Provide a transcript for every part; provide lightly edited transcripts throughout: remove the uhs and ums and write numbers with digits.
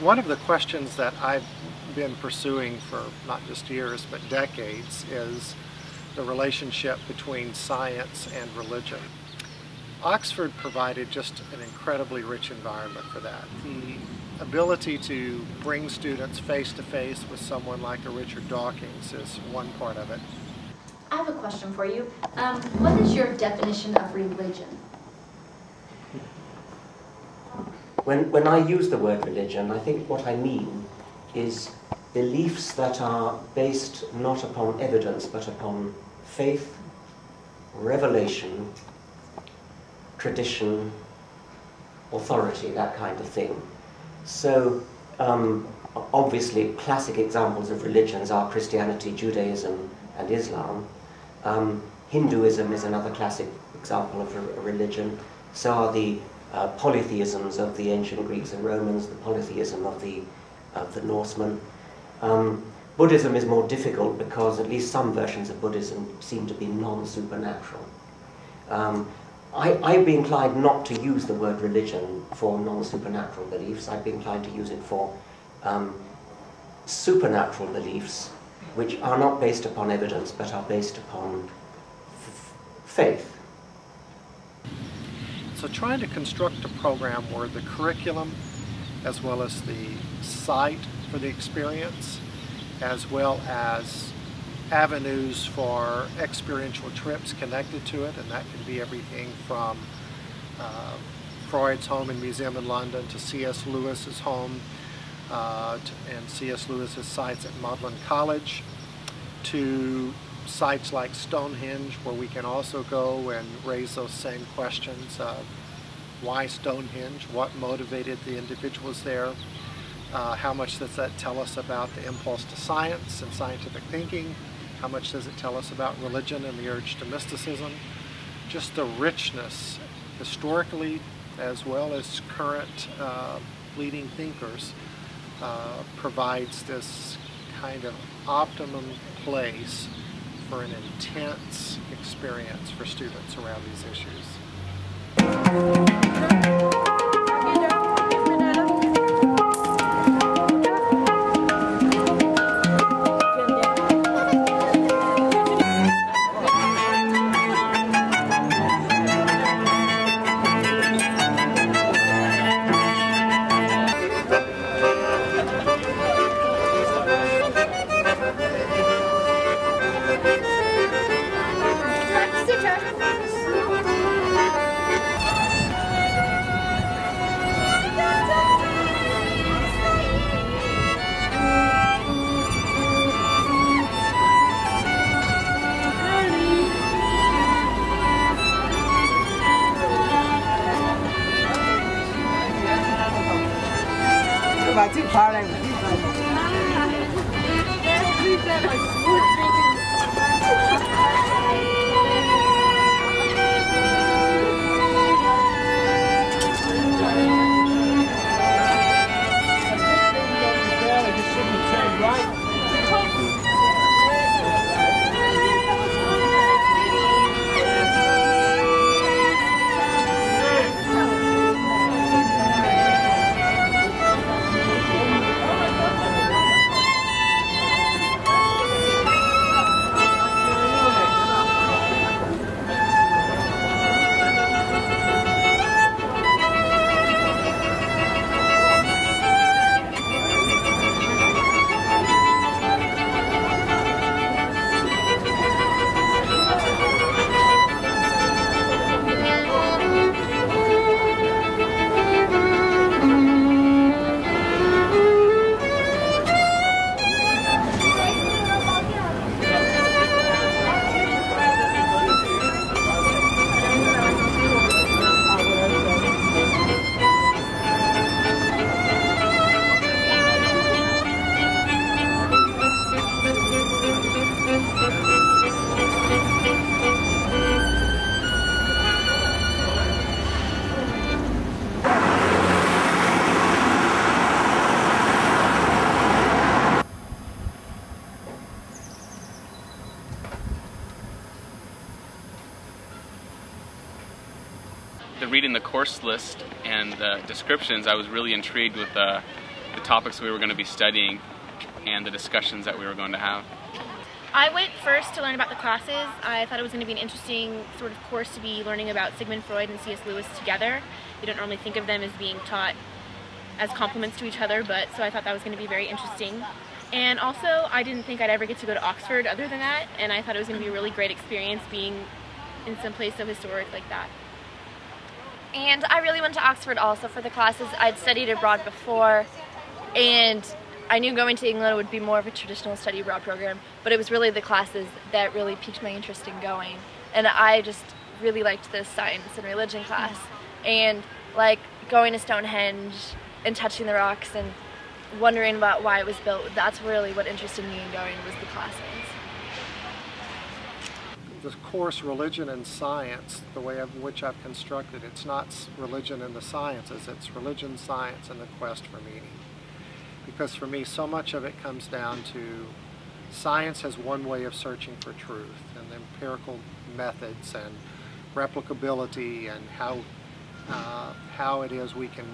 One of the questions that I've been pursuing for not just years but decades is the relationship between science and religion. Oxford provided just an incredibly rich environment for that. The ability to bring students face to face with someone like a Richard Dawkins is one part of it. I have a question for you. What is your definition of religion? When I use the word religion, I think what I mean is beliefs that are based not upon evidence but upon faith, revelation, tradition, authority, that kind of thing. So obviously classic examples of religions are Christianity, Judaism and Islam. Hinduism is another classic example of a religion. So are the polytheisms of the ancient Greeks and Romans, the polytheism of the Norsemen. Buddhism is more difficult because at least some versions of Buddhism seem to be non-supernatural. I'd be inclined not to use the word religion for non-supernatural beliefs. I'd be inclined to use it for supernatural beliefs which are not based upon evidence but are based upon faith. So trying to construct a program where the curriculum, as well as the site for the experience, as well as avenues for experiential trips connected to it, and that can be everything from Freud's home and museum in London to C.S. Lewis's home and C.S. Lewis's sites at Magdalen College, to sites like Stonehenge, where we can also go and raise those same questions of why Stonehenge, what motivated the individuals there, how much does that tell us about the impulse to science and scientific thinking, how much does it tell us about religion and the urge to mysticism. Just the richness historically as well as current leading thinkers provides this kind of optimum place for an intense experience for students around these issues. Reading the course list and the descriptions, I was really intrigued with the the topics we were going to be studying and the discussions that we were going to have. I went first to learn about the classes. I thought it was going to be an interesting sort of course to be learning about Sigmund Freud and C.S. Lewis together. You don't normally think of them as being taught as complements to each other, but so I thought that was going to be very interesting. And also, I didn't think I'd ever get to go to Oxford other than that, and I thought it was going to be a really great experience being in some place so historic like that. And I really went to Oxford also for the classes. I'd studied abroad before, and I knew going to England would be more of a traditional study abroad program, but it was really the classes that really piqued my interest in going. And I just really liked the science and religion class, and like going to Stonehenge and touching the rocks and wondering about why it was built. That's really what interested me in going, was the classes. The course Religion and Science, the way of which I've constructed, it's not religion and the sciences, it's religion, science, and the quest for meaning. Because for me, so much of it comes down to science has one way of searching for truth, and the empirical methods and replicability and how it is we can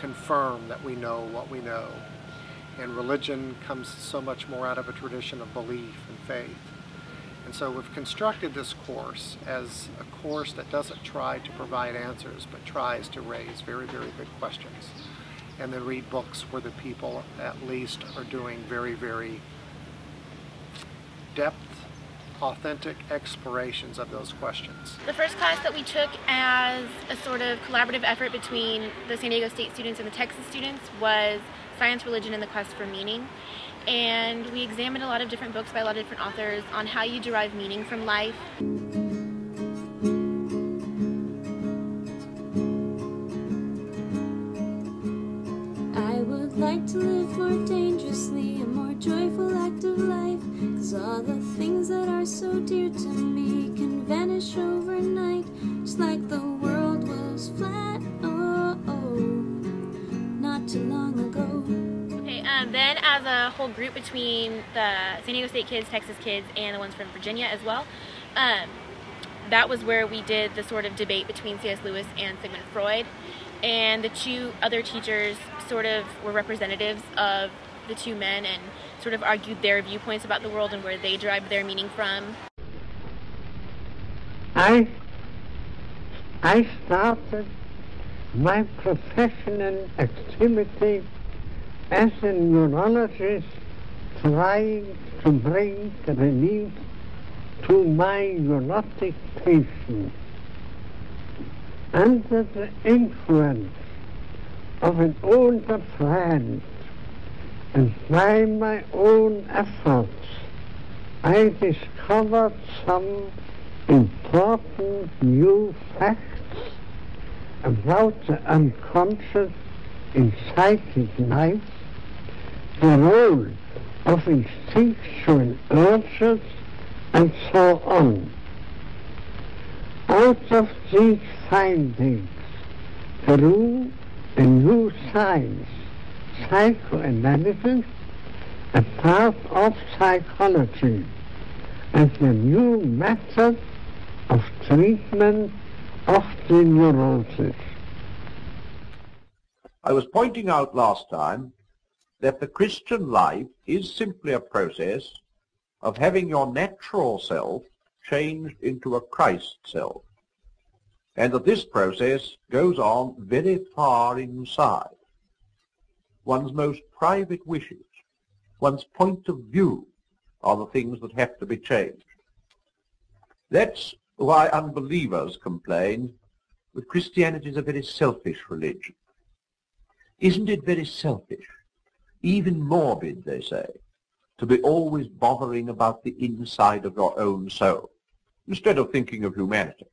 confirm that we know what we know. And religion comes so much more out of a tradition of belief and faith. And so we've constructed this course as a course that doesn't try to provide answers, but tries to raise very, very good questions. And then read books where the people at least are doing very, very depth, authentic explorations of those questions. The first class that we took as a sort of collaborative effort between the San Diego State students and the Texas students was Science, Religion, and the Quest for Meaning. And we examined a lot of different books by a lot of different authors on how you derive meaning from life. I would like to live more dangerously, a more joyful, active life, 'cause all the things that are so dear to me can vanish overnight, just like the world was flat, not too long ago. Okay, then as a whole group between the San Diego State kids, Texas kids, and the ones from Virginia as well, that was where we did the sort of debate between C.S. Lewis and Sigmund Freud. And the two other teachers sort of were representatives of the two men and sort of argued their viewpoints about the world and where they derived their meaning from. I started my professional activity as a neurologist, trying to bring relief to my neurotic patients. Under the influence of an older friend and by my own efforts, I discovered some important new facts about the unconscious in psychic life, the role of instinctual urges, and so on. Out of these findings grew a new science, psychoanalysis, a part of psychology, and a new method of treatment of the neurosis. I was pointing out last time that the Christian life is simply a process of having your natural self changed into a Christ self, and that this process goes on very far inside. One's most private wishes, one's point of view are the things that have to be changed. That's why unbelievers complain that Christianity is a very selfish religion. Isn't it very selfish, even morbid, they say, to be always bothering about the inside of your own soul, instead of thinking of humanity?